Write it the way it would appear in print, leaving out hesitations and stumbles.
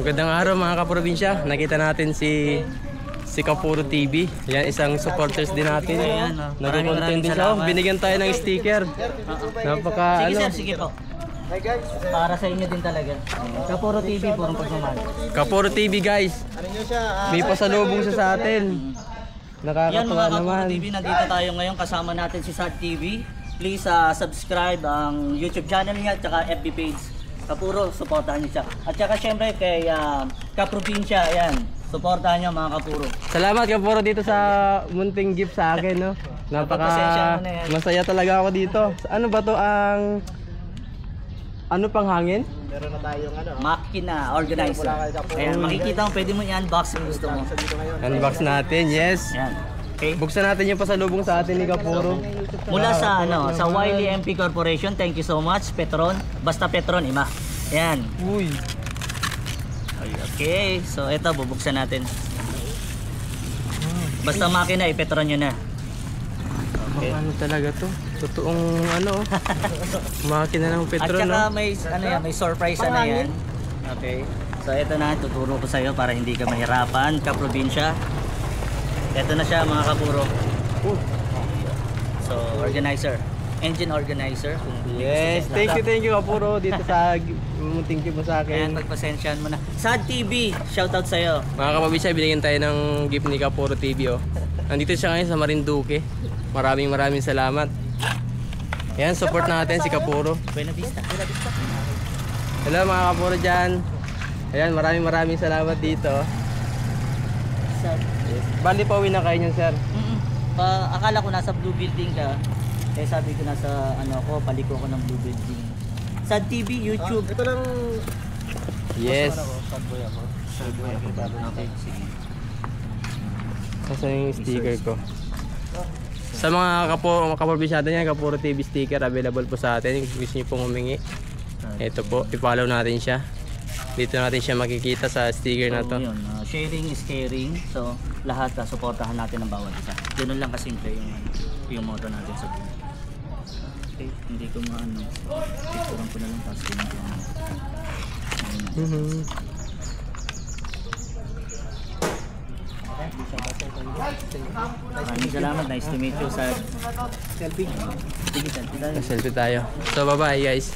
Magandang araw mga kaprobinsya. Nakita natin si Kapuro TV. Yan, isang supporters din natin. Nag-content din siya. Binigyan tayo ng sticker. Napaka Sige sir, sige po. Hi guys. Para sa inyo din talaga. Kapuro TV, purong pagmamahal. Kapuro TV guys. May pasalubong siya sa atin. Yan Nakakatawa mga Kapuro naman. TV, nandito tayo ngayon kasama natin si Sad TV. Please subscribe ang YouTube channel niya at saka FB page. Kapuro, supportahan niyo siya. At saka syempre kay Kaprobinsya, ayan. Supportahan niyo mga Kapuro. Salamat Kapuro dito sa munting gift sa akin, no. Napagpasensya mo na yan. Masaya talaga ako dito. Ano ba to ang pang hangin? Meron na tayong Makina organizer. Ayan, makikita mo, pwede mo i-unbox kung gusto mo. Unbox natin, yes. Ayan. Okay. Buksan natin yung pasalubong sa atin ni Kapuro. Mula sa sa Wiley MP Corporation, thank you so much. Petron, basta Petron, ima. Ayan. Uy. Okay, so ito bubuksan natin. Basta makina, Petron nyo na. Okay. Ano talaga to? Totoong makina ng At Petron, saka no? may surprise yan. Okay. So ito na, tuturo ko sa iyo para hindi ka mahirapan, Kaprobinsya. Ito na siya mga Kapuro. So, organizer. Engine organizer. Yes, thank you Kapuro dito sa munting gift mo sa Ayan, akin. pagpasensyahan mo na. Sad TV, shoutout sa'yo. Mga kapabisya, binigyan tayo ng gift ni Kapuro TV, oh. Nandito siya ngayon sa Marinduque. Maraming salamat. Yan, support natin si Kapuro. Buena Vista. Hello mga Kapuro dyan. Ayan, maraming salamat dito. Sad. Yes. Bali pa uwi na kayo niyan, sir. Akala ko nasa Blue Building ka. Kaya sabi ko nasa paliko ko ng Blue Building. Sad TV, YouTube. Ito lang. Yes. Sad boy ako. Okay, sige. Saan yung sticker ko? Sa mga kaporbisyado niya, Kapuro TV sticker available po sa atin. Kung gusto niyo pong humingi, ito po, i-follow natin siya. Dito natin siya makikita sa sticker na to. So, yun, sharing is caring. So, lahat suportahan natin ang bawat isa. Ganun lang kasimple yung motto natin sa buhay. Okay, hindi ko picturean ko na lang tapos Maraming salamat, nice to meet you, sir. Selfie. Sige, selfie tayo. Selfie tayo. So bye bye guys.